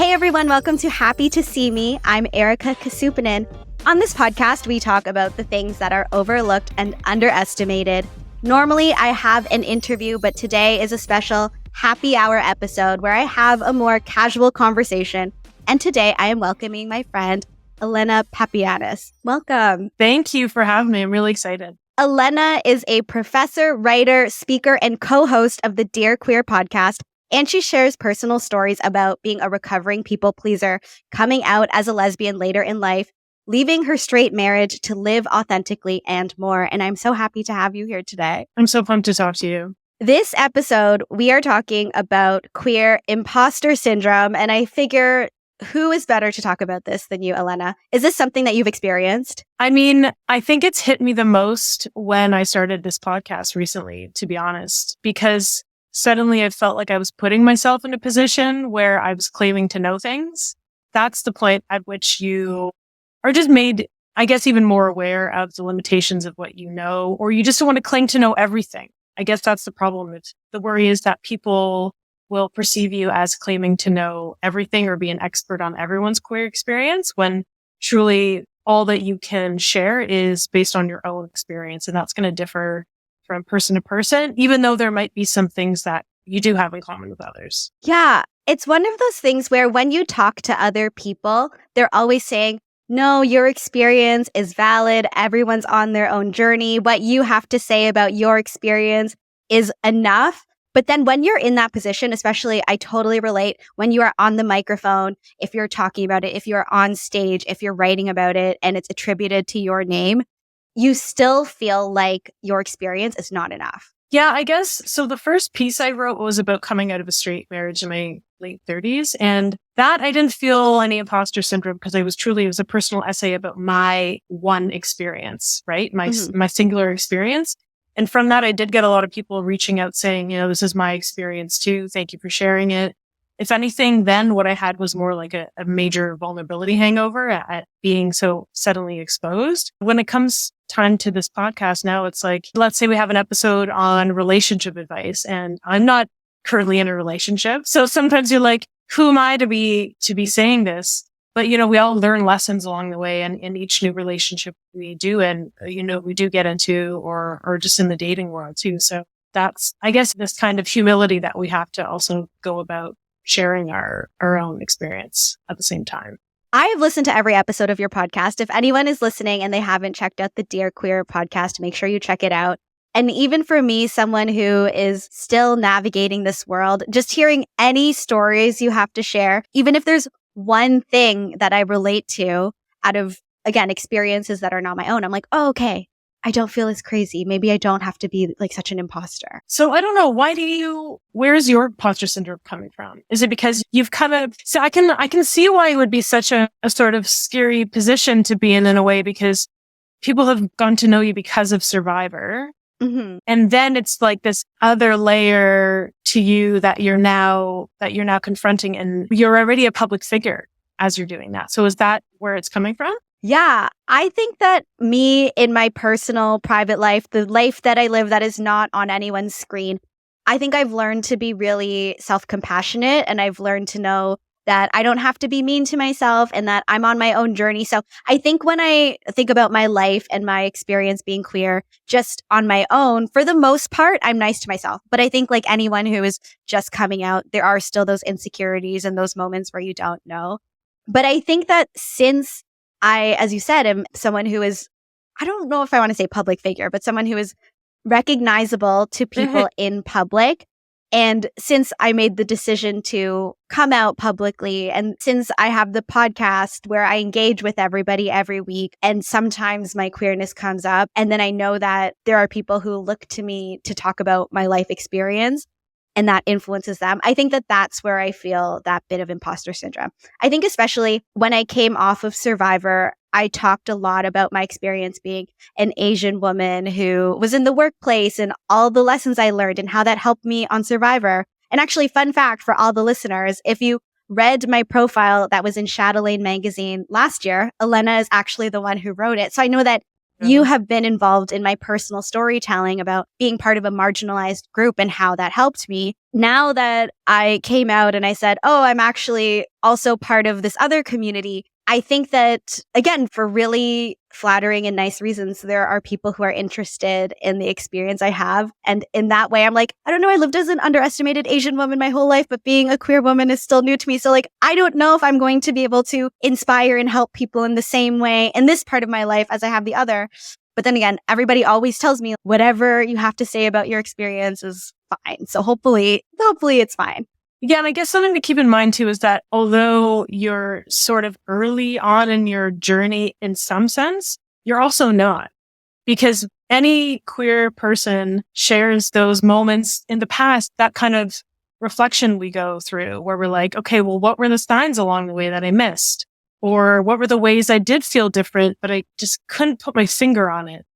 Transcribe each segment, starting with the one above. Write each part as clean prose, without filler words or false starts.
Hey everyone, welcome to Happy to See Me. I'm Erika Casupanan. On this podcast, we talk about the things that are overlooked and underestimated. Normally, I have an interview, but today is a special happy hour episode where I have a more casual conversation. And today I am welcoming my friend, Alena Papayanis. Welcome. Thank you for having me. I'm really excited. Alena is a professor, writer, speaker, and co-host of the Dear Queer podcast. And she shares personal stories about being a recovering people pleaser, coming out as a lesbian later in life, leaving her straight marriage to live authentically, and more. And I'm so happy to have you here today. I'm so pumped to talk to you. This episode, we are talking about queer imposter syndrome. And I figure, who is better to talk about this than you, Alena? Is this something that you've experienced? I mean, I think it's hit me the most when I started this podcast recently, to be honest, because suddenly I felt like I was putting myself in a position where I was claiming to know things. That's the point at which you are just made, I guess, even more aware of the limitations of what you know, or you just don't want to claim to know everything. I guess that's the problem. The worry is that people will perceive you as claiming to know everything or be an expert on everyone's queer experience, when truly all that you can share is based on your own experience. And that's going to differ from person to person, even though there might be some things that you do have in common with others. Yeah, it's one of those things where when you talk to other people, they're always saying, no, your experience is valid. Everyone's on their own journey. What you have to say about your experience is enough. But then when you're in that position, especially, I totally relate, when you are on the microphone, if you're talking about it, if you're on stage, if you're writing about it and it's attributed to your name, you still feel like your experience is not enough. Yeah, I guess. So the first piece I wrote was about coming out of a straight marriage in my late 30s. And that I didn't feel any imposter syndrome because it was a personal essay about my one experience, right? My singular experience. And from that, I did get a lot of people reaching out saying, this is my experience too. Thank you for sharing it. If anything, then what I had was more like a major vulnerability hangover at being so suddenly exposed. When it comes time to this podcast now, it's like, let's say we have an episode on relationship advice and I'm not currently in a relationship. So sometimes you're like, who am I to be saying this? But, we all learn lessons along the way, and in each new relationship we do, and, we do get into, or just in the dating world too. So that's, I guess, this kind of humility that we have to also go about sharing our own experience at the same time. I have listened to every episode of your podcast. If anyone is listening and they haven't checked out the Dear Queer podcast, make sure you check it out. And even for me, someone who is still navigating this world, just hearing any stories you have to share, even if there's one thing that I relate to out of, again, experiences that are not my own, I'm like, oh, okay, I don't feel as crazy. Maybe I don't have to be like such an imposter. So I don't know. Where's your imposter syndrome coming from? Is it because you've so I can see why it would be such a sort of scary position to be in a way, because people have gone to know you because of Survivor. Mm-hmm. And then it's like this other layer to you that you're now confronting, and you're already a public figure as you're doing that. So is that where it's coming from? Yeah, I think that me in my personal private life, the life that I live that is not on anyone's screen, I think I've learned to be really self-compassionate, and I've learned to know that I don't have to be mean to myself and that I'm on my own journey. So I think when I think about my life and my experience being queer just on my own, for the most part, I'm nice to myself. But I think like anyone who is just coming out, there are still those insecurities and those moments where you don't know. But I think that since I, as you said, am someone who is, I don't know if I want to say public figure, but someone who is recognizable to people in public. And since I made the decision to come out publicly, and since I have the podcast where I engage with everybody every week, and sometimes my queerness comes up, and then I know that there are people who look to me to talk about my life experience, and that influences them. I think that that's where I feel that bit of imposter syndrome. I think especially when I came off of Survivor, I talked a lot about my experience being an Asian woman who was in the workplace and all the lessons I learned and how that helped me on Survivor. And actually, fun fact for all the listeners, if you read my profile that was in Chatelaine magazine last year, Alena is actually the one who wrote it. So I know that You have been involved in my personal storytelling about being part of a marginalized group and how that helped me. Now that I came out and I said, oh, I'm actually also part of this other community, I think that, again, for really flattering and nice reasons, there are people who are interested in the experience I have. And in that way, I'm like, I don't know, I lived as an underestimated Asian woman my whole life, but being a queer woman is still new to me. So like, I don't know if I'm going to be able to inspire and help people in the same way in this part of my life as I have the other. But then again, everybody always tells me whatever you have to say about your experience is fine. So hopefully it's fine. Yeah, and I guess something to keep in mind too is that although you're sort of early on in your journey in some sense, you're also not. Because any queer person shares those moments in the past, that kind of reflection we go through where we're like, okay, well, what were the signs along the way that I missed? Or what were the ways I did feel different, but I just couldn't put my finger on it?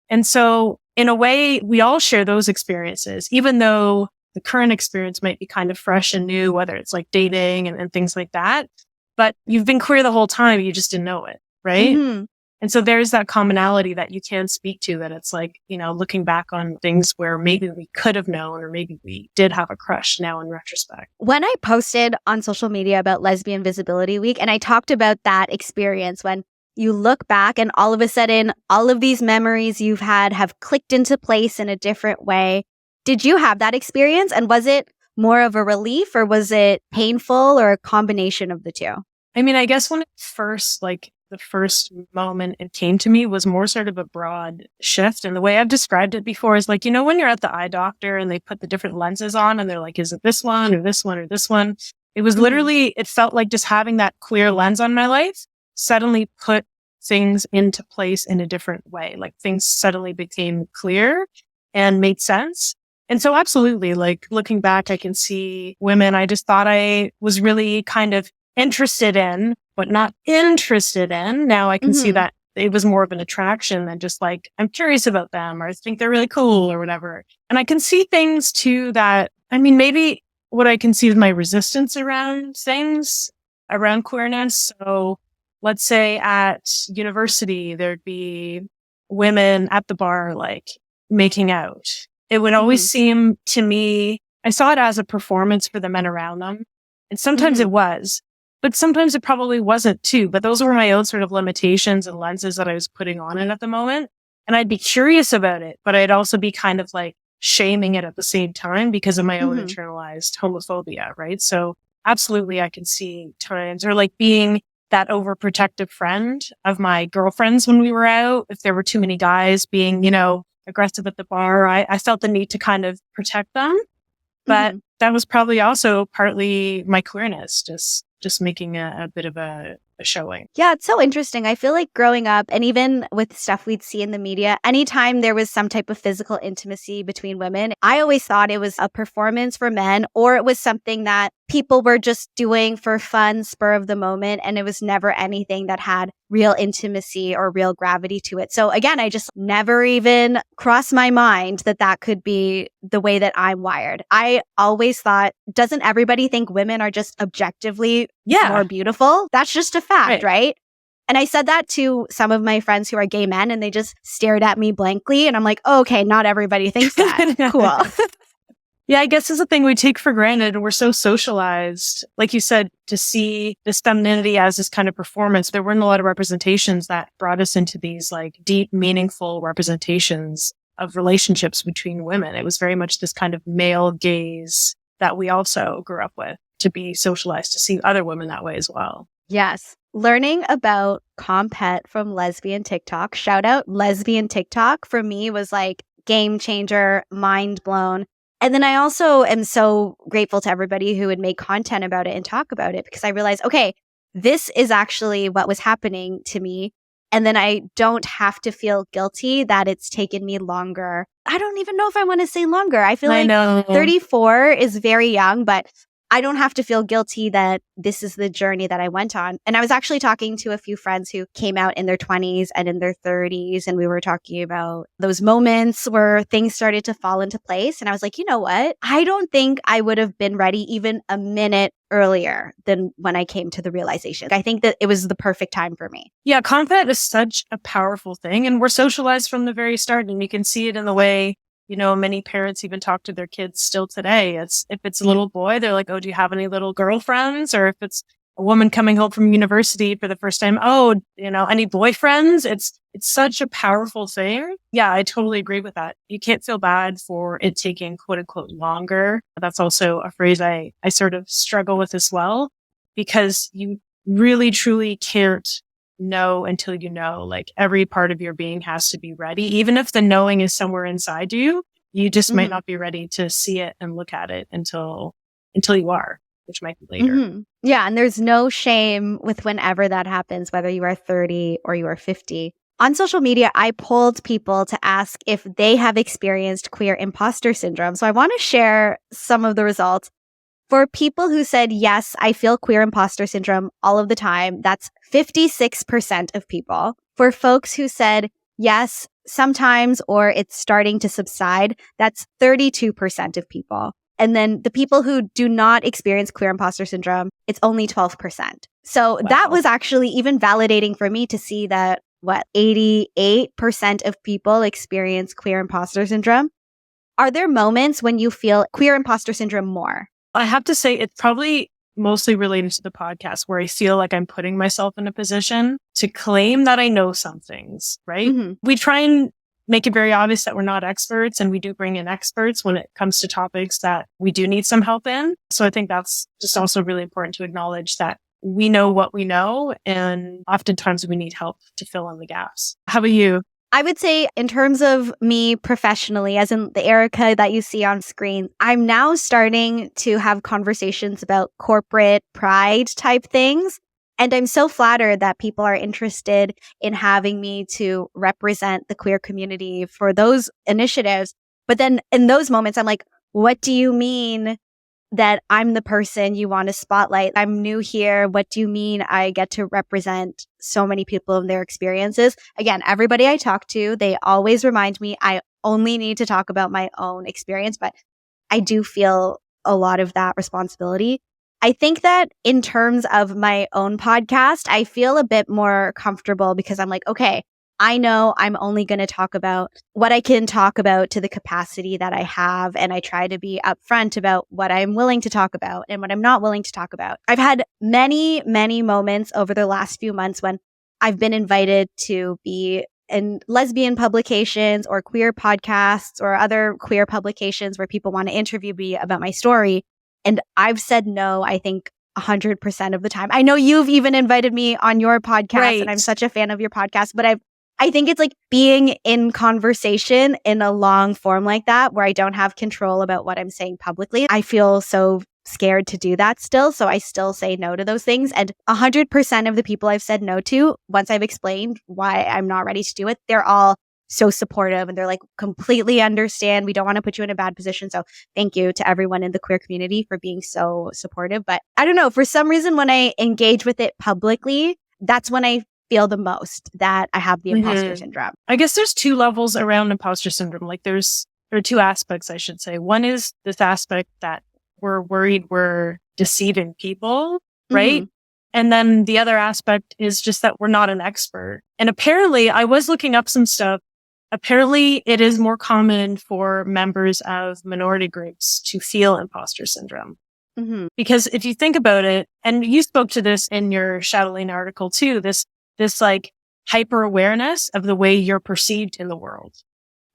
And so in a way, we all share those experiences, even though the current experience might be kind of fresh and new, whether it's like dating and things like that. But you've been queer the whole time. You just didn't know it. Right. Mm-hmm. And so there's that commonality that you can speak to, that it's like, looking back on things where maybe we could have known, or maybe we did have a crush now in retrospect. When I posted on social media about Lesbian Visibility Week, and I talked about that experience when you look back and all of a sudden, all of these memories you've had have clicked into place in a different way. Did you have that experience? And was it more of a relief, or was it painful, or a combination of the two? I mean, I guess when it first, the first moment it came to me was more sort of a broad shift. And the way I've described it before is like, when you're at the eye doctor and they put the different lenses on and they're like, is it this one or this one or this one? It was literally, it felt like just having that clear lens on my life suddenly put things into place in a different way. Like things suddenly became clear and made sense. And so absolutely, like looking back, I can see women I just thought I was really kind of interested in, but not interested in. Now I can see that it was more of an attraction than just like, I'm curious about them, or I think they're really cool or whatever. And I can see things too that, maybe what I can see is my resistance around things, around queerness. So let's say at university, there'd be women at the bar, like making out. It would always seem to me, I saw it as a performance for the men around them. And sometimes it was, but sometimes it probably wasn't too. But those were my own sort of limitations and lenses that I was putting on it at the moment. And I'd be curious about it, but I'd also be kind of like shaming it at the same time because of my own internalized homophobia, right? So absolutely, I can see times, or like being that overprotective friend of my girlfriends when we were out. If there were too many guys being, aggressive at the bar, I felt the need to kind of protect them. But that was probably also partly my queerness, just making a bit of a showing. Yeah, it's so interesting. I feel like growing up, and even with stuff we'd see in the media, anytime there was some type of physical intimacy between women, I always thought it was a performance for men, or it was something that people were just doing for fun, spur of the moment, and it was never anything that had real intimacy or real gravity to it. So again, I just never even crossed my mind that that could be the way that I'm wired. I always thought, doesn't everybody think women are just objectively more beautiful? That's just a fact, right? And I said that to some of my friends who are gay men, and they just stared at me blankly. And I'm like, oh, okay, not everybody thinks that. Cool. Yeah, I guess it's a thing we take for granted, and we're so socialized, like you said, to see this femininity as this kind of performance. There weren't a lot of representations that brought us into these like deep, meaningful representations of relationships between women. It was very much this kind of male gaze that we also grew up with, to be socialized to see other women that way as well. Yes. Learning about Comphet from Lesbian TikTok, shout out Lesbian TikTok, for me was like game changer, mind blown. And then I also am so grateful to everybody who would make content about it and talk about it, because I realized, okay, this is actually what was happening to me. And then I don't have to feel guilty that it's taken me longer. I don't even know if I want to say longer. I feel like 34 is very young, but I don't have to feel guilty that this is the journey that I went on. And I was actually talking to a few friends who came out in their 20s and in their 30s. And we were talking about those moments where things started to fall into place. And I was like, you know what? I don't think I would have been ready even a minute earlier than when I came to the realization. I think that it was the perfect time for me. Yeah, Comphet is such a powerful thing. And we're socialized from the very start. And you can see it in the way, many parents even talk to their kids still today. If it's a little boy, they're like, oh, do you have any little girlfriends? Or if it's a woman coming home from university for the first time, oh, any boyfriends? It's such a powerful thing. Yeah, I totally agree with that. You can't feel bad for it taking quote unquote longer. That's also a phrase I sort of struggle with as well, because you really truly can't know until you know. Like, every part of your being has to be ready. Even if the knowing is somewhere inside you, you just might not be ready to see it and look at it until you are, which might be later. Yeah. And there's no shame with whenever that happens, whether you are 30 or you are 50. On social media, I polled people to ask if they have experienced queer imposter syndrome. So I want to share some of the results. For people who said, yes, I feel queer imposter syndrome all of the time, that's 56% of people. For folks who said, yes, sometimes, or it's starting to subside, that's 32% of people. And then the people who do not experience queer imposter syndrome, it's only 12%. So that was actually even validating for me to see that, 88% of people experience queer imposter syndrome. Are there moments when you feel queer imposter syndrome more? I have to say it's probably mostly related to the podcast, where I feel like I'm putting myself in a position to claim that I know some things, right? We try and make it very obvious that we're not experts, and we do bring in experts when it comes to topics that we do need some help in. So I think that's just also really important to acknowledge that we know what we know, and oftentimes we need help to fill in the gaps. How about you? I would say, in terms of me professionally, as in the Erika that you see on screen, I'm now starting to have conversations about corporate pride type things. And I'm so flattered that people are interested in having me to represent the queer community for those initiatives. But then in those moments, I'm like, what do you mean that I'm the person you want to spotlight? I'm new here. What do you mean I get to represent so many people and their experiences? Again, everybody I talk to, they always remind me I only need to talk about my own experience, but I do feel a lot of that responsibility. I think that in terms of my own podcast, I feel a bit more comfortable because I'm like, okay, I know I'm only going to talk about what I can talk about to the capacity that I have. And I try to be upfront about what I'm willing to talk about and what I'm not willing to talk about. I've had many, many moments over the last few months when I've been invited to be in lesbian publications or queer podcasts or other queer publications where people want to interview me about my story. And I've said no, I think 100% of the time. I know you've even invited me on your podcast, and I'm such a fan of your podcast, but I think it's like being in conversation in a long form like that, where I don't have control about what I'm saying publicly. I feel so scared to do that still. So I still say no to those things. And 100% of the people I've said no to, once I've explained why I'm not ready to do it, they're all so supportive and they're like, completely understand. We don't want to put you in a bad position. So thank you to everyone in the queer community for being so supportive. But I don't know, for some reason, when I engage with it publicly, that's when I feel the most that I have the imposter syndrome. I guess there's two levels around imposter syndrome. Like there are two aspects, I should say. One is this aspect that we're worried we're deceiving people, right? And then the other aspect is just that we're not an expert. And apparently, I was looking up some stuff. Apparently, it is more common for members of minority groups to feel imposter syndrome. Because if you think about it, and you spoke to this in your Chatelaine article too, this like hyper awareness of the way you're perceived in the world.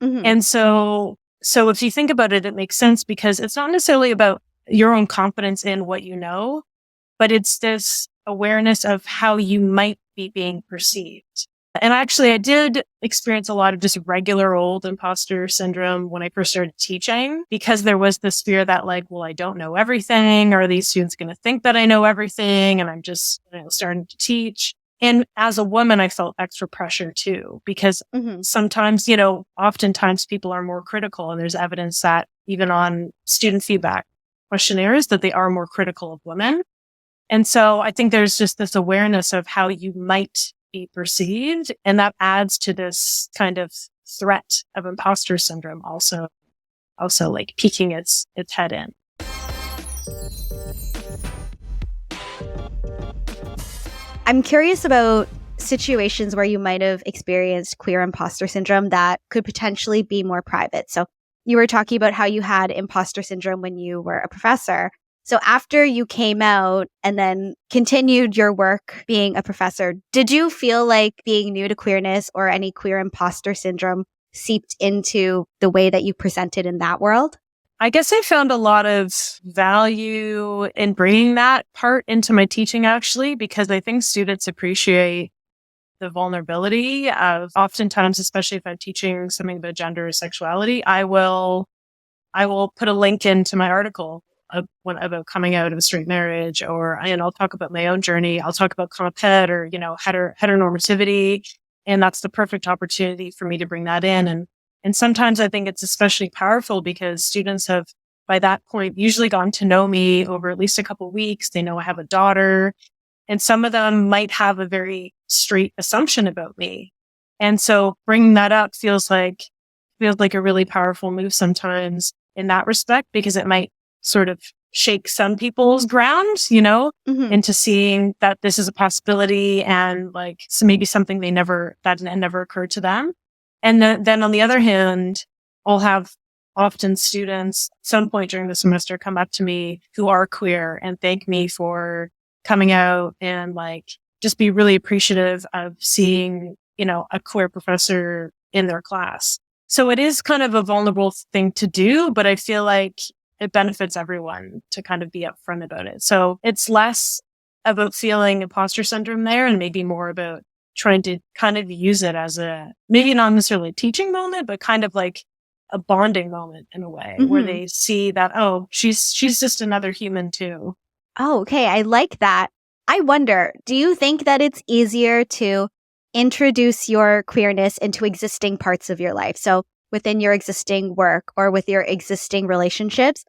And so if you think about it, it makes sense because it's not necessarily about your own confidence in what you know, but it's this awareness of how you might be being perceived. And actually, I did experience a lot of just regular old imposter syndrome when I first started teaching, because there was this fear that like, well, I don't know everything. Are these students going to think that I know everything? And I'm just starting to teach. And as a woman, I felt extra pressure too, because sometimes, oftentimes people are more critical, and there's evidence that even on student feedback, questionnaires that they are more critical of women. And so I think there's just this awareness of how you might be perceived. And that adds to this kind of threat of imposter syndrome also like peeking its head in. I'm curious about situations where you might have experienced queer imposter syndrome that could potentially be more private. So you were talking about how you had imposter syndrome when you were a professor. So after you came out and then continued your work being a professor, did you feel like being new to queerness or any queer imposter syndrome seeped into the way that you presented in that world? I guess I found a lot of value in bringing that part into my teaching, actually, because I think students appreciate the vulnerability of oftentimes, especially if I'm teaching something about gender or sexuality, I will put a link into my article about coming out of a straight marriage, and I'll talk about my own journey. I'll talk about Comphet or, heteronormativity. And that's the perfect opportunity for me to bring that in. And sometimes I think it's especially powerful because students have, by that point, usually gotten to know me over at least a couple of weeks. They know I have a daughter, and some of them might have a very straight assumption about me. And so bringing that up feels like a really powerful move sometimes in that respect, because it might sort of shake some people's ground, into seeing that this is a possibility and like so maybe something that never occurred to them. And then on the other hand, I'll have often students at some point during the semester come up to me who are queer and thank me for coming out and like just be really appreciative of seeing, a queer professor in their class. So it is kind of a vulnerable thing to do, but I feel like it benefits everyone to kind of be upfront about it. So it's less about feeling imposter syndrome there and maybe more about trying to kind of use it as maybe not necessarily a teaching moment, but kind of like a bonding moment in a way where they see that, oh, she's just another human too. Oh, okay. I like that. I wonder, do you think that it's easier to introduce your queerness into existing parts of your life? So within your existing work or with your existing relationships?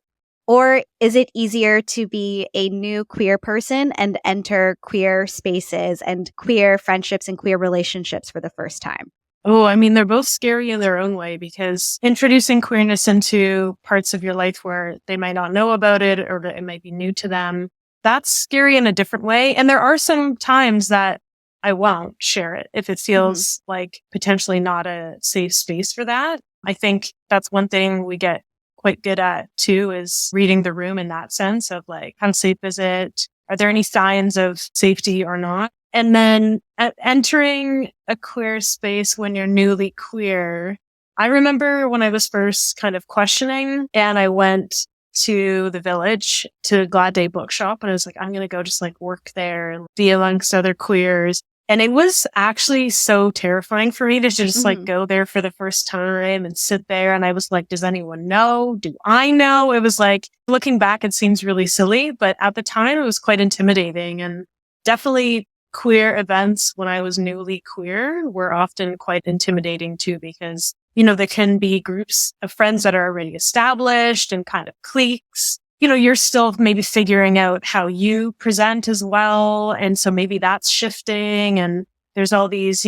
Or is it easier to be a new queer person and enter queer spaces and queer friendships and queer relationships for the first time? Oh, I mean, they're both scary in their own way because introducing queerness into parts of your life where they might not know about it or it might be new to them, that's scary in a different way. And there are some times that I won't share it if it feels like potentially not a safe space for that. I think that's one thing we get quite good at too, is reading the room in that sense of like, how safe is it? Are there any signs of safety or not? And then entering a queer space when you're newly queer. I remember when I was first kind of questioning and I went to the Village, to Glad Day Bookshop, and I was like, I'm going to go just like work there and be amongst other queers. And it was actually so terrifying for me to just like go there for the first time and sit there. And I was like, does anyone know? Do I know? It was like, looking back, it seems really silly, but at the time it was quite intimidating. And definitely queer events when I was newly queer were often quite intimidating too, because, there can be groups of friends that are already established and kind of cliques. You're still maybe figuring out how you present as well. And so maybe that's shifting and there's all these,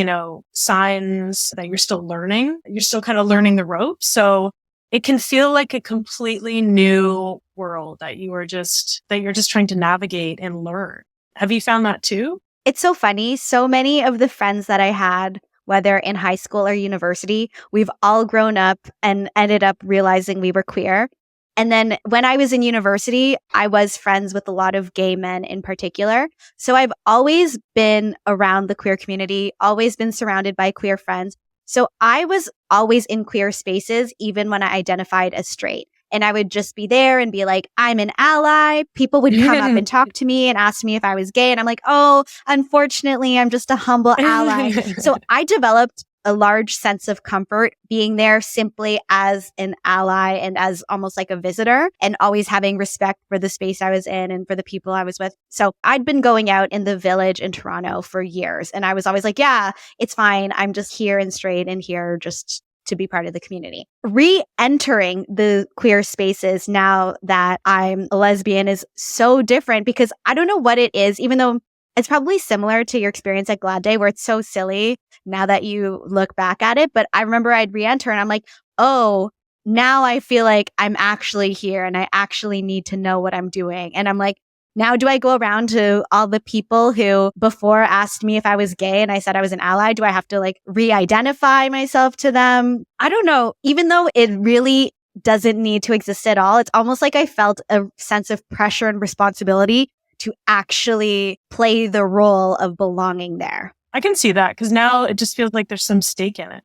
signs that you're still learning. You're still kind of learning the ropes. So it can feel like a completely new world that you're just trying to navigate and learn. Have you found that too? It's so funny. So many of the friends that I had, whether in high school or university, we've all grown up and ended up realizing we were queer. And then when I was in university, I was friends with a lot of gay men in particular. So I've always been around the queer community, always been surrounded by queer friends. So I was always in queer spaces, even when I identified as straight. And I would just be there and be like, I'm an ally. People would come up and talk to me and ask me if I was gay. And I'm like, oh, unfortunately, I'm just a humble ally. So I developed a large sense of comfort being there simply as an ally and as almost like a visitor, and always having respect for the space I was in and for the people I was with. So I'd been going out in the Village in Toronto for years. And I was always like, yeah, it's fine. I'm just here and straight and here just to be part of the community. Re-entering the queer spaces now that I'm a lesbian is so different because I don't know what it is, even though it's probably similar to your experience at Glad Day where it's so silly now that you look back at it. But I remember I'd re-enter and I'm like, oh, now I feel like I'm actually here and I actually need to know what I'm doing. And I'm like, now do I go around to all the people who before asked me if I was gay and I said I was an ally? Do I have to like re-identify myself to them? I don't know. Even though it really doesn't need to exist at all, it's almost like I felt a sense of pressure and responsibility to actually play the role of belonging there. I can see that because now it just feels like there's some stake in it,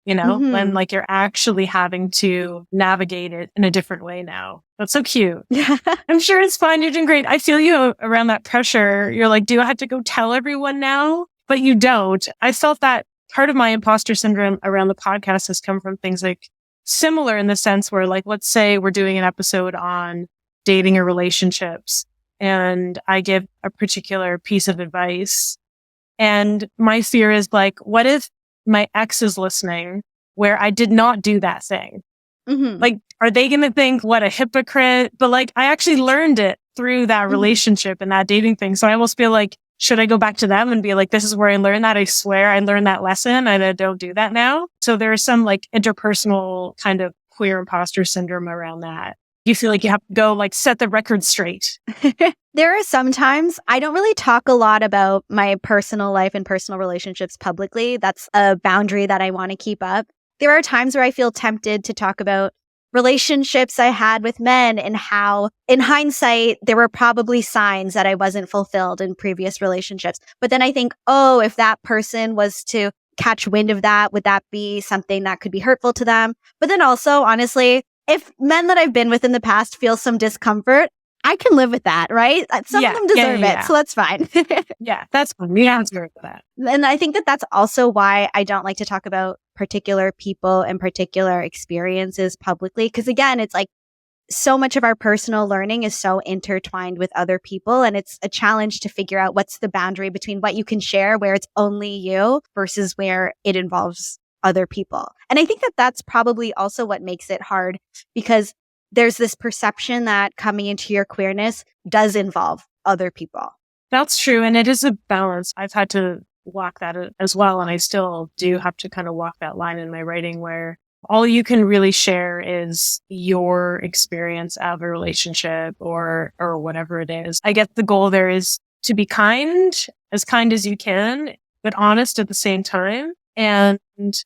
when like you're actually having to navigate it in a different way now. That's so cute. Yeah. I'm sure it's fine. You're doing great. I feel you around that pressure. You're like, do I have to go tell everyone now? But you don't. I felt that part of my imposter syndrome around the podcast has come from things like similar in the sense where like, let's say we're doing an episode on dating or relationships and I give a particular piece of advice. And my fear is like, what if my ex is listening where I did not do that thing? Like, are they going to think what a hypocrite? But like, I actually learned it through that relationship and that dating thing. So I almost feel like, should I go back to them and be like, this is where I learned that. I swear I learned that lesson and I don't do that now. So there is some like interpersonal kind of queer imposter syndrome around that. You feel like you have to go like set the record straight. There are some times I don't really talk a lot about my personal life and personal relationships publicly. That's a boundary that I want to keep up. There are times where I feel tempted to talk about relationships I had with men and how, in hindsight, there were probably signs that I wasn't fulfilled in previous relationships. But then I think, oh, if that person was to catch wind of that, would that be something that could be hurtful to them? But then also, honestly, if men that I've been with in the past feel some discomfort, I can live with that, right? Some of them deserve it, so that's fine. Yeah, that's fine. We answer for that. And I think that that's also why I don't like to talk about particular people and particular experiences publicly. Because again, it's like so much of our personal learning is so intertwined with other people. And it's a challenge to figure out what's the boundary between what you can share where it's only you versus where it involves other people. And I think that that's probably also what makes it hard because there's this perception that coming into your queerness does involve other people. That's true. And it is a balance. I've had to walk that as well. And I still do have to kind of walk that line in my writing where all you can really share is your experience of a relationship or whatever it is. I guess the goal there is to be kind as you can, but honest at the same time and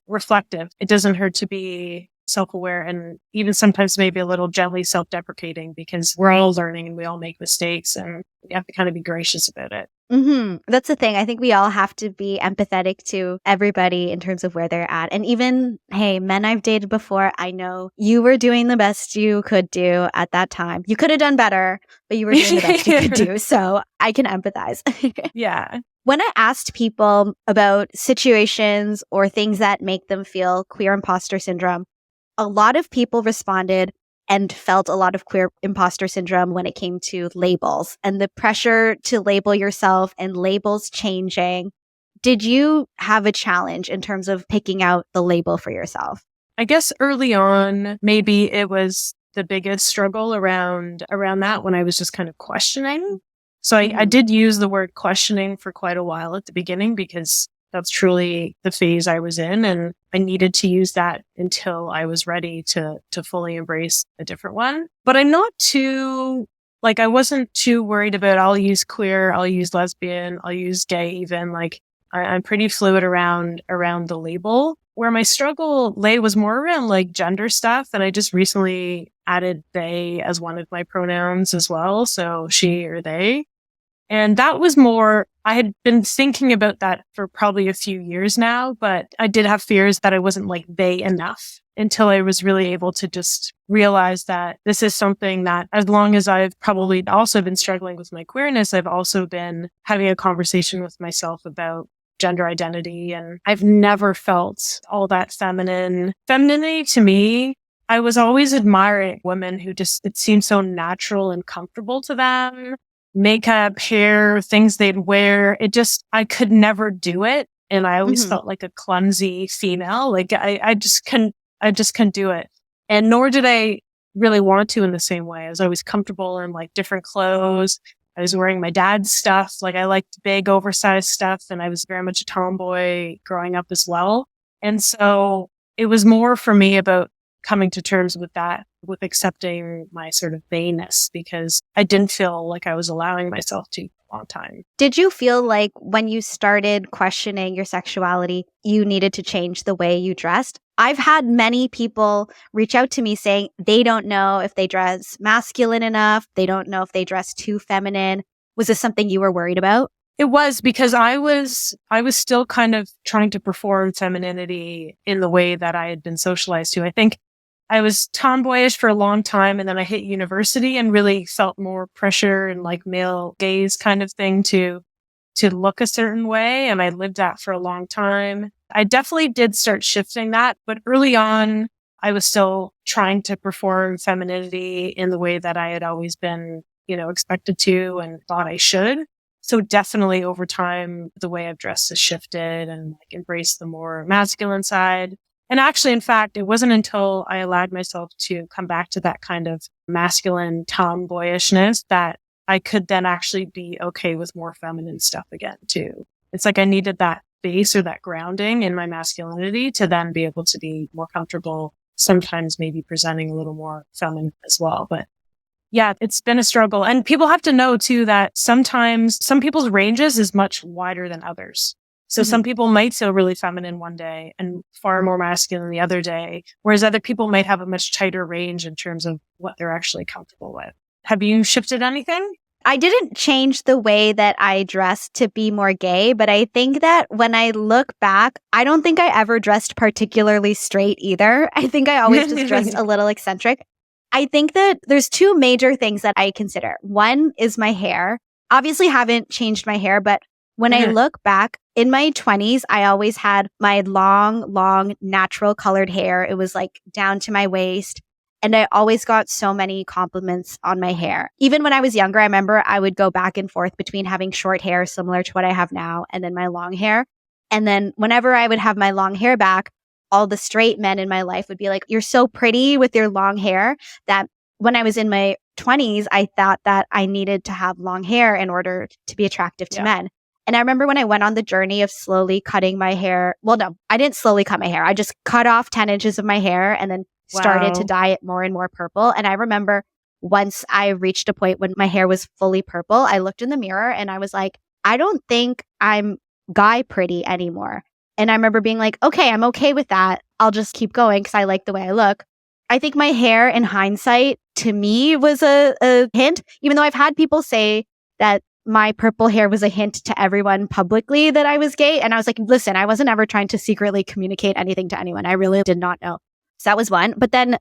reflective. It doesn't hurt to be self-aware and even sometimes maybe a little gently self-deprecating because we're all learning and we all make mistakes and we have to kind of be gracious about it. That's the thing. I think we all have to be empathetic to everybody in terms of where they're at. And even, hey, men I've dated before, I know you were doing the best you could do at that time. You could have done better, but you were doing the best you could do. So I can empathize. Yeah. When I asked people about situations or things that make them feel queer imposter syndrome, a lot of people responded and felt a lot of queer imposter syndrome when it came to labels and the pressure to label yourself and labels changing. Did you have a challenge in terms of picking out the label for yourself? I guess early on, maybe it was the biggest struggle around that when I was just kind of questioning. So I did use the word questioning for quite a while at the beginning because that's truly the phase I was in. And I needed to use that until I was ready to fully embrace a different one. But I'm not too, I wasn't too worried about, I'll use queer, I'll use lesbian, I'll use gay even. I'm pretty fluid around the label. Where my struggle lay was more around gender stuff. And I just recently added they as one of my pronouns as well. So she or they. And that was more, I had been thinking about that for probably a few years now, but I did have fears that I wasn't they enough until I was really able to just realize that this is something that as long as I've probably also been struggling with my queerness, I've also been having a conversation with myself about gender identity. And I've never felt all that feminine. Femininity to me, I was always admiring women who just, it seemed so natural and comfortable to them. Makeup, hair, things they'd wear. I could never do it. And I always felt like a clumsy female. I just couldn't I just couldn't do it. And nor did I really want to in the same way. I was always comfortable in like different clothes. I was wearing my dad's stuff. Like I liked big oversized stuff, and I was very much a tomboy growing up as well. And so it was more for me about coming to terms with that, with accepting my sort of gayness, because I didn't feel like I was allowing myself to for a long time. Did you feel like when you started questioning your sexuality, you needed to change the way you dressed? I've had many people reach out to me saying they don't know if they dress masculine enough. They don't know if they dress too feminine. Was this something you were worried about? It was, because I was still kind of trying to perform femininity in the way that I had been socialized to. I think I was tomboyish for a long time, and then I hit university and really felt more pressure and like male gaze kind of thing to look a certain way. And I lived that for a long time. I definitely did start shifting that, but early on, I was still trying to perform femininity in the way that I had always been, expected to and thought I should. So definitely over time, the way I've dressed has shifted and like embraced the more masculine side. And actually, in fact, it wasn't until I allowed myself to come back to that kind of masculine tomboyishness that I could then actually be okay with more feminine stuff again, too. It's like I needed that base or that grounding in my masculinity to then be able to be more comfortable, sometimes maybe presenting a little more feminine as well. But yeah, it's been a struggle. And people have to know, too, that sometimes some people's ranges is much wider than others. So some people might feel really feminine one day and far more masculine the other day, whereas other people might have a much tighter range in terms of what they're actually comfortable with. Have you shifted anything? I didn't change the way that I dressed to be more gay, but I think that when I look back, I don't think I ever dressed particularly straight either. I think I always just dressed a little eccentric. I think that there's two major things that I consider. One is my hair. Obviously haven't changed my hair, but when I look back in my 20s, I always had my long, natural colored hair. It was like down to my waist. And I always got so many compliments on my hair. Even when I was younger, I remember I would go back and forth between having short hair similar to what I have now and then my long hair. And then whenever I would have my long hair back, all the straight men in my life would be like, "You're so pretty with your long hair," that when I was in my 20s, I thought that I needed to have long hair in order to be attractive to men. And I remember when I went on the journey of slowly cutting my hair. Well, no, I didn't slowly cut my hair. I just cut off 10 inches of my hair and then started to dye it more and more purple. And I remember once I reached a point when my hair was fully purple, I looked in the mirror and I was like, I don't think I'm guy pretty anymore. And I remember being like, okay, I'm okay with that. I'll just keep going because I like the way I look. I think my hair in hindsight to me was a hint, even though I've had people say that my purple hair was a hint to everyone publicly that I was gay. And I was like, listen, I wasn't ever trying to secretly communicate anything to anyone. I really did not know. So that was one. But then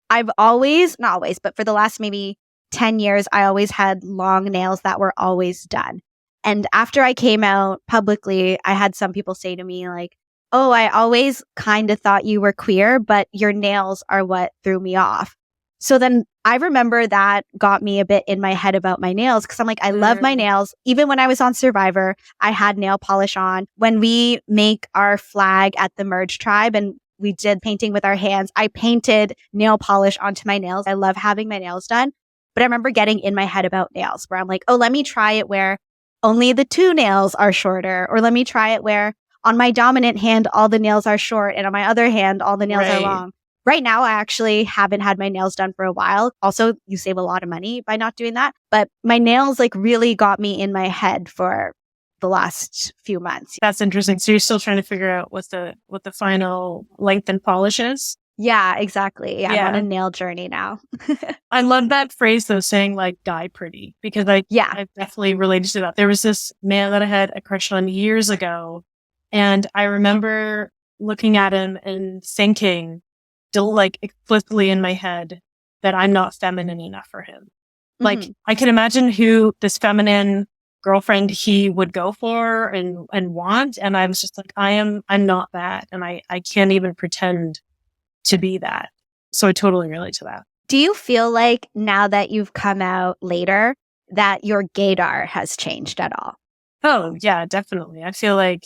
I've always, not always, but for the last maybe 10 years, I always had long nails that were always done. And after I came out publicly, I had some people say to me like, "Oh, I always kind of thought you were queer, but your nails are what threw me off." So then I remember that got me a bit in my head about my nails because I'm like, I love my nails. Even when I was on Survivor, I had nail polish on. When we make our flag at the Merge Tribe and we did painting with our hands, I painted nail polish onto my nails. I love having my nails done. But I remember getting in my head about nails where I'm like, oh, let me try it where only the two nails are shorter. Or let me try it where on my dominant hand, all the nails are short. And on my other hand, all the nails are long. Right now, I actually haven't had my nails done for a while. Also, you save a lot of money by not doing that. But my nails like really got me in my head for the last few months. That's interesting. So you're still trying to figure out what the final length and polish is? Yeah, exactly. Yeah. I'm on a nail journey now. I love that phrase though, saying like die pretty, because I definitely related to that. There was this man that I had a crush on years ago. And I remember looking at him and thinking, still like explicitly in my head, that I'm not feminine enough for him. Like I can imagine who this feminine girlfriend he would go for and want. And I was just like, I'm not that. And I can't even pretend to be that. So I totally relate to that. Do you feel like now that you've come out later that your gaydar has changed at all? Oh yeah, definitely. I feel like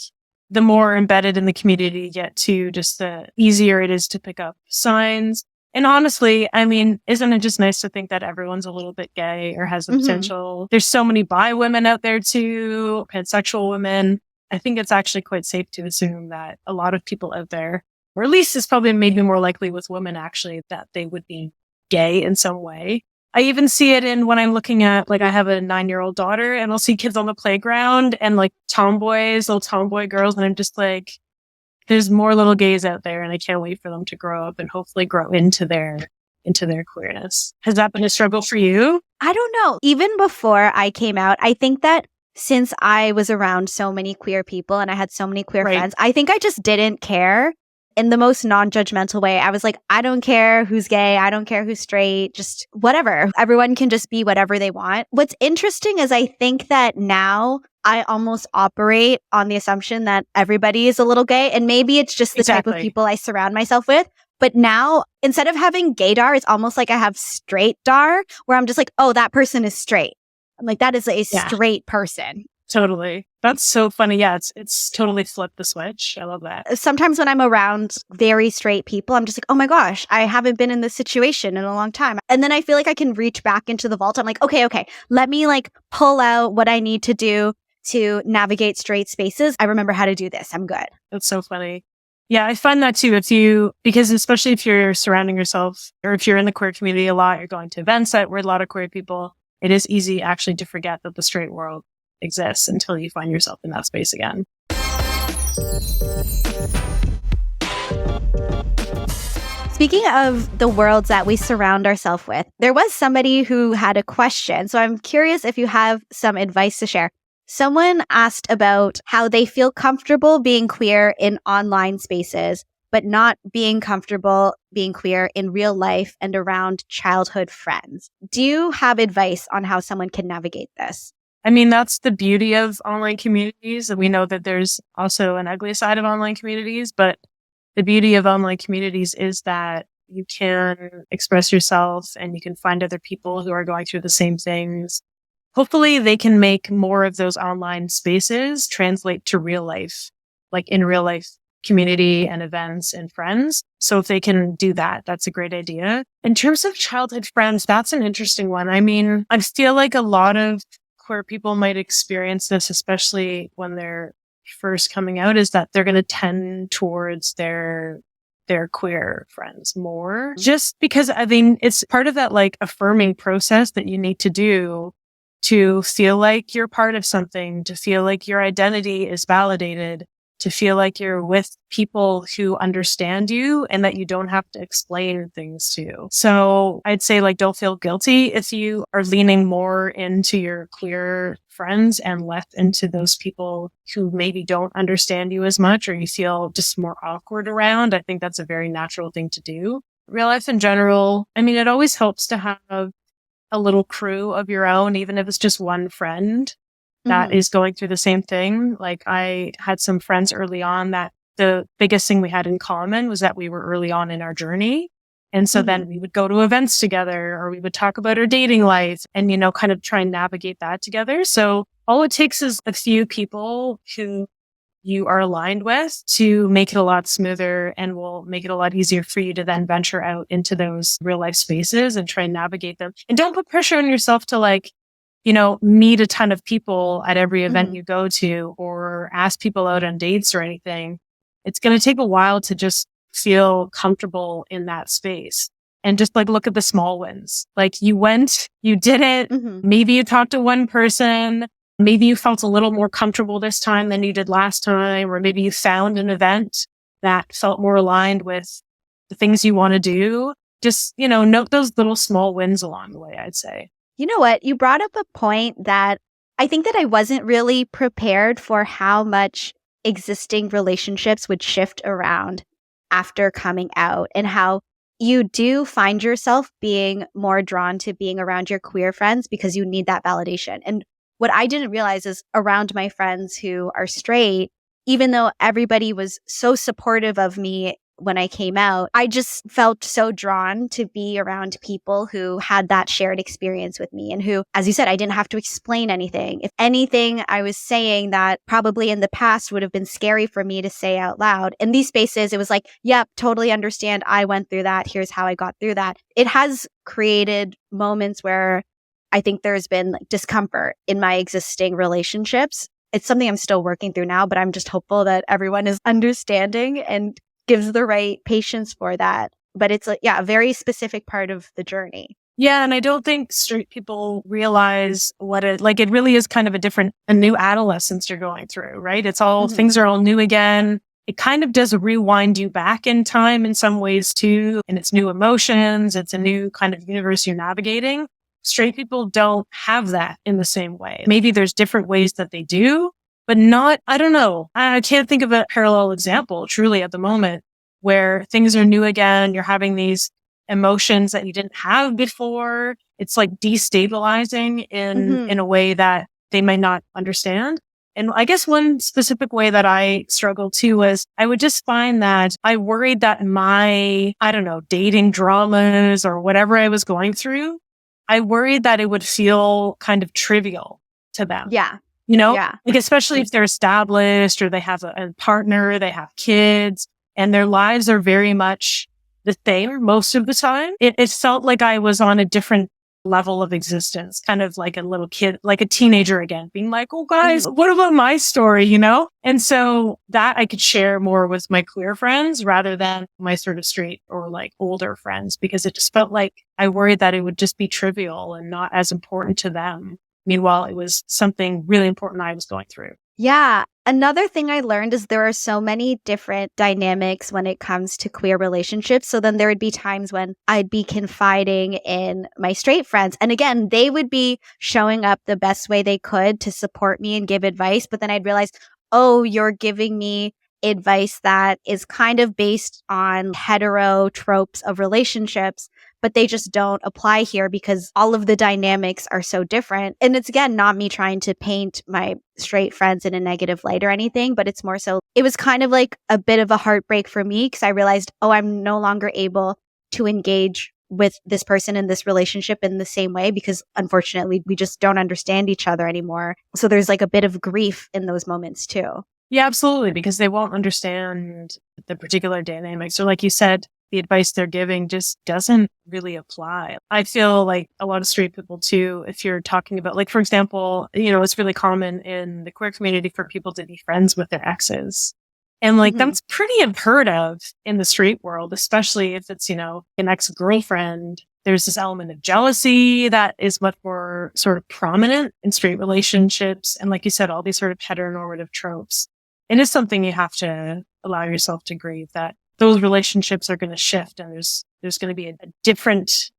the more embedded in the community you get to, just the easier it is to pick up signs. And honestly, I mean, isn't it just nice to think that everyone's a little bit gay or has the potential? There's so many bi women out there too, pansexual women. I think it's actually quite safe to assume that a lot of people out there, or at least it's probably maybe more likely with women actually, that they would be gay in some way. I even see it in when I'm looking at, like, I have a 9-year-old daughter and I'll see kids on the playground and like little tomboy girls. And I'm just like, there's more little gays out there and I can't wait for them to grow up and hopefully grow into their queerness. Has that been a struggle for you? I don't know. Even before I came out, I think that since I was around so many queer people and I had so many queer friends, I think I just didn't care in the most non-judgmental way. I was like, I don't care who's gay. I don't care who's straight, just whatever. Everyone can just be whatever they want. What's interesting is I think that now I almost operate on the assumption that everybody is a little gay. And maybe it's just the type of people I surround myself with. But now, instead of having gaydar, it's almost like I have straightdar, where I'm just like, oh, that person is straight. I'm like, that is a straight person. Totally. That's so funny. Yeah, it's totally flipped the switch. I love that. Sometimes when I'm around very straight people, I'm just like, oh my gosh, I haven't been in this situation in a long time. And then I feel like I can reach back into the vault. I'm like, okay, let me like pull out what I need to do to navigate straight spaces. I remember how to do this. I'm good. That's so funny. Yeah, I find that too. Because especially if you're surrounding yourself, or if you're in the queer community a lot, you're going to events that where a lot of queer people, it is easy actually to forget that the straight world exists until you find yourself in that space again. Speaking of the worlds that we surround ourselves with, there was somebody who had a question. So I'm curious if you have some advice to share. Someone asked about how they feel comfortable being queer in online spaces, but not being comfortable being queer in real life and around childhood friends. Do you have advice on how someone can navigate this? I mean, that's the beauty of online communities. And we know that there's also an ugly side of online communities, but the beauty of online communities is that you can express yourself and you can find other people who are going through the same things. Hopefully they can make more of those online spaces translate to real life, like in real life community and events and friends. So if they can do that, that's a great idea. In terms of childhood friends, that's an interesting one. I mean, I feel like a lot of queer people might experience this, especially when they're first coming out, is that they're going to tend towards their queer friends more. Just because, I mean, it's part of that like affirming process that you need to do to feel like you're part of something, to feel like your identity is validated, to feel like you're with people who understand you and that you don't have to explain things to. So I'd say like, don't feel guilty if you are leaning more into your queer friends and less into those people who maybe don't understand you as much or you feel just more awkward around. I think that's a very natural thing to do. Real life in general, I mean, it always helps to have a little crew of your own, even if it's just one friend that is going through the same thing. Like I had some friends early on that the biggest thing we had in common was that we were early on in our journey. And so then we would go to events together or we would talk about our dating life and, you know, kind of try and navigate that together. So all it takes is a few people who you are aligned with to make it a lot smoother and will make it a lot easier for you to then venture out into those real life spaces and try and navigate them. And don't put pressure on yourself to like, you know, meet a ton of people at every event you go to or ask people out on dates or anything. It's going to take a while to just feel comfortable in that space and just like look at the small wins. Like you went, you did it. Maybe you talked to one person. Maybe you felt a little more comfortable this time than you did last time, or maybe you found an event that felt more aligned with the things you want to do. Just, you know, note those little small wins along the way, I'd say. You know what? You brought up a point that I think that I wasn't really prepared for how much existing relationships would shift around after coming out and how you do find yourself being more drawn to being around your queer friends because you need that validation. And what I didn't realize is around my friends who are straight, even though everybody was so supportive of me when I came out, I just felt so drawn to be around people who had that shared experience with me and who, as you said, I didn't have to explain anything. If anything I was saying that probably in the past would have been scary for me to say out loud, in these spaces, it was like, yep, totally understand. I went through that. Here's how I got through that. It has created moments where I think there's been like discomfort in my existing relationships. It's something I'm still working through now, but I'm just hopeful that everyone is understanding and gives the right patience for that. But it's a very specific part of the journey. Yeah, and I don't think straight people realize what it really is kind of a new adolescence you're going through, right? It's all, things are all new again. It kind of does rewind you back in time in some ways too. And it's new emotions. It's a new kind of universe you're navigating. Straight people don't have that in the same way. Maybe there's different ways that they do, but not, I don't know. I can't think of a parallel example truly at the moment where things are new again. You're having these emotions that you didn't have before. It's like destabilizing in a way that they might not understand. And I guess one specific way that I struggled too was I would just find that I worried that my, I don't know, dating dramas or whatever I was going through, I worried that it would feel kind of trivial to them. Yeah. You know, Yeah. like especially if they're established or they have a partner, they have kids and their lives are very much the same most of the time. It felt like I was on a different level of existence, kind of like a little kid, like a teenager again, being like, oh guys, what about my story, you know? And so that I could share more with my queer friends rather than my sort of straight or like older friends, because it just felt like I worried that it would just be trivial and not as important to them. Meanwhile, it was something really important I was going through. Yeah. Another thing I learned is there are so many different dynamics when it comes to queer relationships. So then there would be times when I'd be confiding in my straight friends. And again, they would be showing up the best way they could to support me and give advice. But then I'd realize, oh, you're giving me advice that is kind of based on hetero tropes of relationships, but they just don't apply here because all of the dynamics are so different. And it's, again, not me trying to paint my straight friends in a negative light or anything, but it's more so it was kind of like a bit of a heartbreak for me because I realized, oh, I'm no longer able to engage with this person in this relationship in the same way because unfortunately we just don't understand each other anymore. So there's like a bit of grief in those moments too. Yeah, absolutely, because they won't understand the particular dynamics. Or like you said, the advice they're giving just doesn't really apply. I feel like a lot of straight people too, if you're talking about, like, for example, you know, it's really common in the queer community for people to be friends with their exes. And like, that's pretty unheard of in the straight world, especially if it's, you know, an ex-girlfriend. There's this element of jealousy that is much more sort of prominent in straight relationships. And like you said, all these sort of heteronormative tropes. And it's something you have to allow yourself to grieve, that those relationships are going to shift and there's going to be a different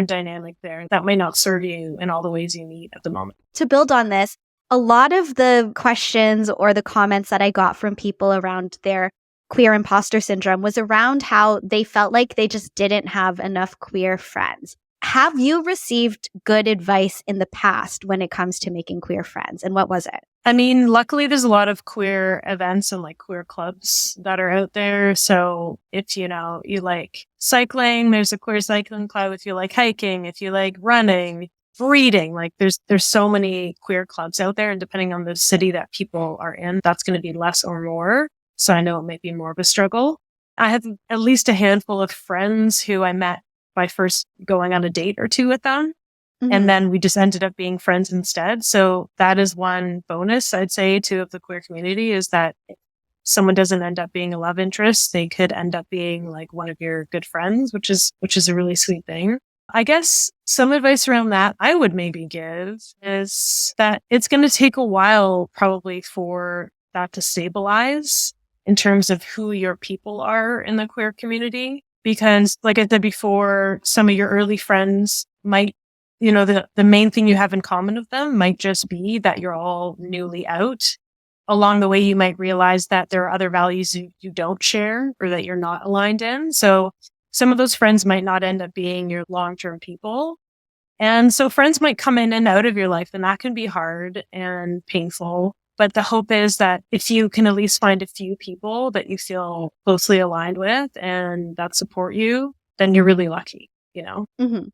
dynamic there that may not serve you in all the ways you need at the moment. To build on this, a lot of the questions or the comments that I got from people around their queer imposter syndrome was around how they felt like they just didn't have enough queer friends. Have you received good advice in the past when it comes to making queer friends? And what was it? I mean, luckily there's a lot of queer events and like queer clubs that are out there. So if, you know, you like cycling, there's a queer cycling club. If you like hiking, if you like running, reading, like there's so many queer clubs out there. And depending on the city that people are in, that's going to be less or more. So I know it might be more of a struggle. I have at least a handful of friends who I met by first going on a date or two with them. And then we just ended up being friends instead. So that is one bonus, I'd say, too, of the queer community, is that if someone doesn't end up being a love interest, they could end up being like one of your good friends, which is a really sweet thing. I guess some advice around that I would maybe give is that it's going to take a while probably for that to stabilize in terms of who your people are in the queer community. Because like I said before, some of your early friends might, you know, the main thing you have in common with them might just be that you're all newly out. Along the way, you might realize that there are other values you don't share or that you're not aligned in. So some of those friends might not end up being your long-term people. And so friends might come in and out of your life, and that can be hard and painful. But the hope is that if you can at least find a few people that you feel closely aligned with and that support you, then you're really lucky,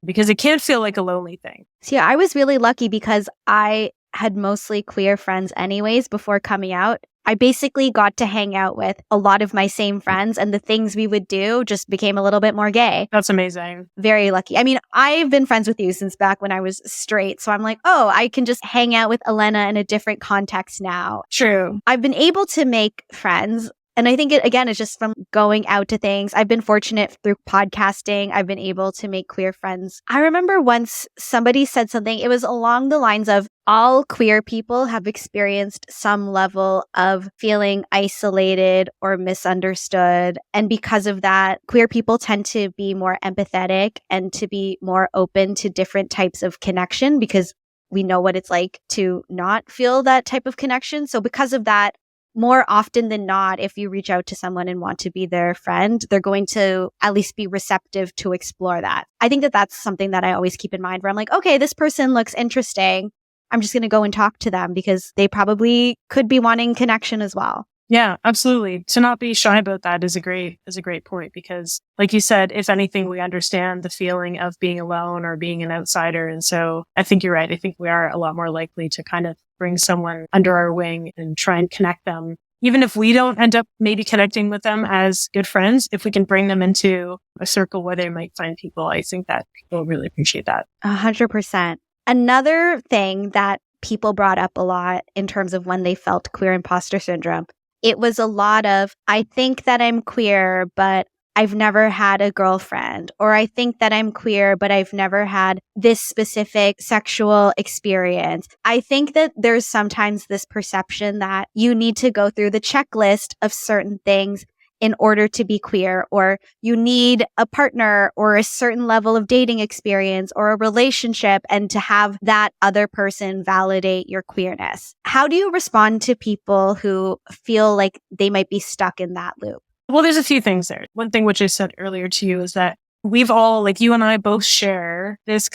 because it can feel like a lonely thing. So yeah, I was really lucky because I had mostly queer friends anyways before coming out. I basically got to hang out with a lot of my same friends, and the things we would do just became a little bit more gay. That's amazing. Very lucky. I mean, I've been friends with you since back when I was straight. So I'm like, oh, I can just hang out with Alena in a different context now. True. I've been able to make friends. And I think again, it's just from going out to things. I've been fortunate through podcasting. I've been able to make queer friends. I remember once somebody said something, it was along the lines of all queer people have experienced some level of feeling isolated or misunderstood. And because of that, queer people tend to be more empathetic and to be more open to different types of connection because we know what it's like to not feel that type of connection. So because of that, more often than not, if you reach out to someone and want to be their friend, they're going to at least be receptive to explore that. I think that that's something that I always keep in mind where I'm like, okay, this person looks interesting. I'm just going to go and talk to them because they probably could be wanting connection as well. Yeah, absolutely. To not be shy about that is a great point because like you said, if anything, we understand the feeling of being alone or being an outsider. And so I think you're right. I think we are a lot more likely to kind of bring someone under our wing and try and connect them. Even if we don't end up maybe connecting with them as good friends, if we can bring them into a circle where they might find people, I think that people really appreciate that. 100%. Another thing that people brought up a lot in terms of when they felt queer imposter syndrome, it was a lot of, I think that I'm queer, but I've never had a girlfriend, or I think that I'm queer, but I've never had this specific sexual experience. I think that there's sometimes this perception that you need to go through the checklist of certain things in order to be queer, or you need a partner or a certain level of dating experience or a relationship and to have that other person validate your queerness. How do you respond to people who feel like they might be stuck in that loop? Well, there's a few things there. One thing which I said earlier to you is that we've all, like you and I both share this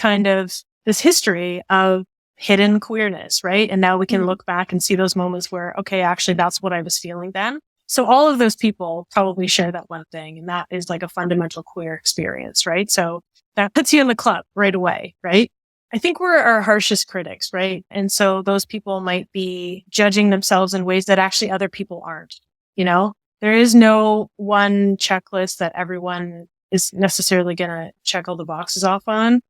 history of hidden queerness, right? And now we can look back and see those moments where, okay, actually that's what I was feeling then. So all of those people probably share that one thing, and that is like a fundamental queer experience, right? So that puts you in the club right away, right? I think we're our harshest critics, right? And so those people might be judging themselves in ways that actually other people aren't, There is no one checklist that everyone is necessarily going to check all the boxes off on.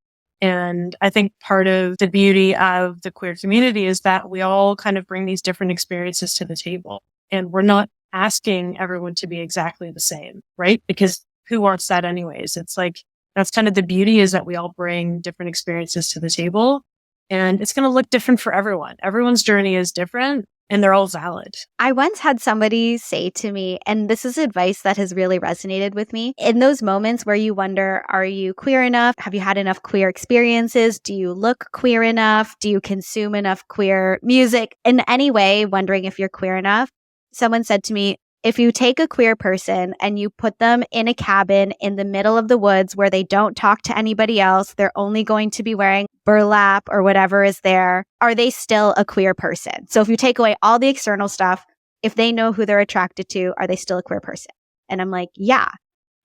And I think part of the beauty of the queer community is that we all kind of bring these different experiences to the table, and we're not asking everyone to be exactly the same, right? Because who wants that anyways? It's like, that's kind of the beauty, is that we all bring different experiences to the table, and it's going to look different for everyone. Everyone's journey is different, and they're all valid. I once had somebody say to me, and this is advice that has really resonated with me, in those moments where you wonder, are you queer enough? Have you had enough queer experiences? Do you look queer enough? Do you consume enough queer music? In any way, wondering if you're queer enough. Someone said to me, if you take a queer person and you put them in a cabin in the middle of the woods where they don't talk to anybody else, they're only going to be wearing burlap or whatever is there, are they still a queer person? So if you take away all the external stuff, if they know who they're attracted to, are they still a queer person? And I'm like, yeah.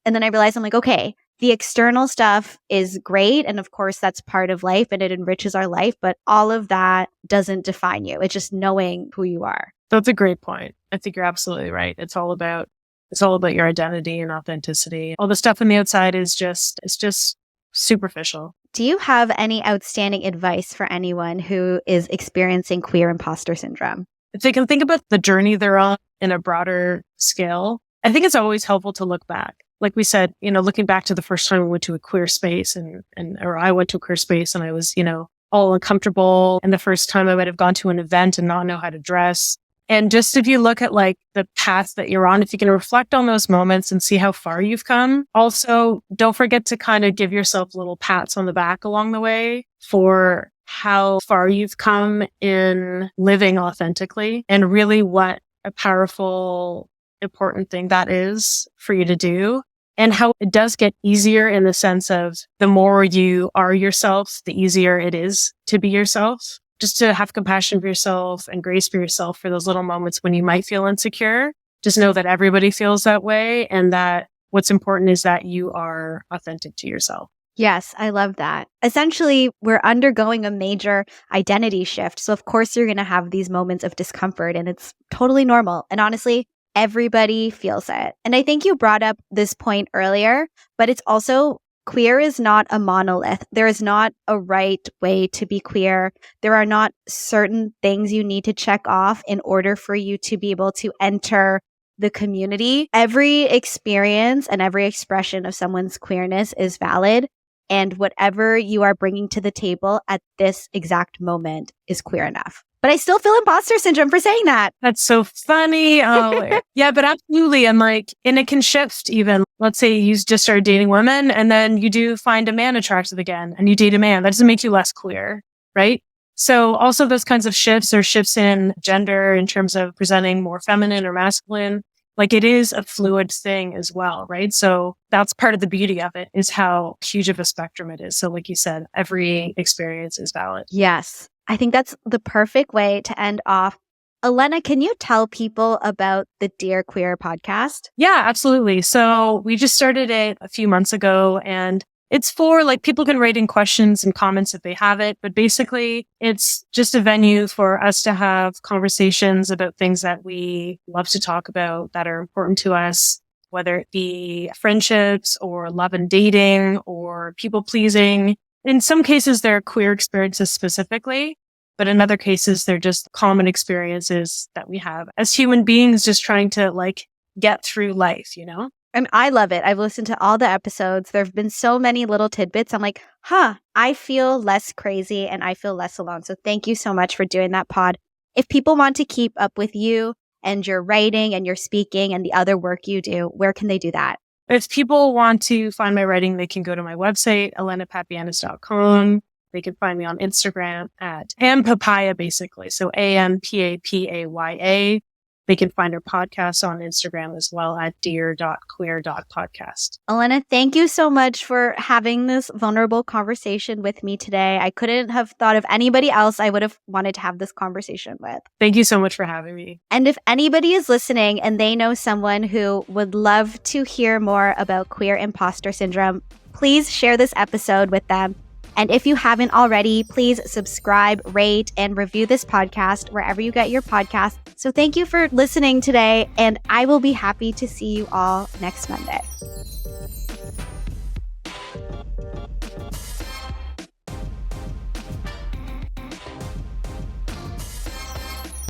And then I realized, I'm like, okay, the external stuff is great. And of course, that's part of life and it enriches our life. But all of that doesn't define you. It's just knowing who you are. That's a great point. I think you're absolutely right. It's all about your identity and authenticity. All the stuff on the outside is just superficial. Do you have any outstanding advice for anyone who is experiencing queer imposter syndrome? If they can think about the journey they're on in a broader scale, I think it's always helpful to look back. Like we said, looking back to the first time we went to a queer space or I went to a queer space and I was, all uncomfortable. And the first time I might have gone to an event and not know how to dress. And just if you look at like the path that you're on, if you can reflect on those moments and see how far you've come. Also, don't forget to kind of give yourself little pats on the back along the way for how far you've come in living authentically, and really what a powerful, important thing that is for you to do. And how it does get easier in the sense of the more you are yourself, the easier it is to be yourself. just to have compassion for yourself and grace for yourself for those little moments when you might feel insecure. Just know that everybody feels that way, and that what's important is that you are authentic to yourself. Yes, I love that. Essentially, we're undergoing a major identity shift. So, of course, you're going to have these moments of discomfort, and it's totally normal. And honestly, everybody feels it. And I think you brought up this point earlier, but it's also queer is not a monolith. There is not a right way to be queer. There are not certain things you need to check off in order for you to be able to enter the community. Every experience and every expression of someone's queerness is valid. And whatever you are bringing to the table at this exact moment is queer enough. But I still feel imposter syndrome for saying that. That's so funny. Oh, yeah, but absolutely. And and it can shift even. Let's say you just started dating women and then you do find a man attractive again and you date a man. That doesn't make you less queer, right? So also those kinds of shifts or shifts in gender in terms of presenting more feminine or masculine, it is a fluid thing as well, right? So that's part of the beauty of it, is how huge of a spectrum it is. So like you said, every experience is valid. Yes. I think that's the perfect way to end off. Alena, can you tell people about the Dear Queer podcast? Yeah, absolutely. So we just started it a few months ago, and it's for people can write in questions and comments if they have it. But basically, it's just a venue for us to have conversations about things that we love to talk about that are important to us, whether it be friendships or love and dating or people pleasing. In some cases, they're queer experiences specifically, but in other cases, they're just common experiences that we have as human beings, just trying to get through life, And I love it. I've listened to all the episodes. There have been so many little tidbits. I'm like, I feel less crazy and I feel less alone. So thank you so much for doing that pod. If people want to keep up with you and your writing and your speaking and the other work you do, where can they do that? If people want to find my writing, they can go to my website, alenapapayanis.com. They can find me on Instagram at ampapaya, basically. So AMPAPAYA. They can find our podcast on Instagram as well at dear.queer.podcast. Alena, thank you so much for having this vulnerable conversation with me today. I couldn't have thought of anybody else I would have wanted to have this conversation with. Thank you so much for having me. And if anybody is listening and they know someone who would love to hear more about queer imposter syndrome, please share this episode with them. And if you haven't already, please subscribe, rate, and review this podcast wherever you get your podcasts. So thank you for listening today, and I will be happy to see you all next Monday.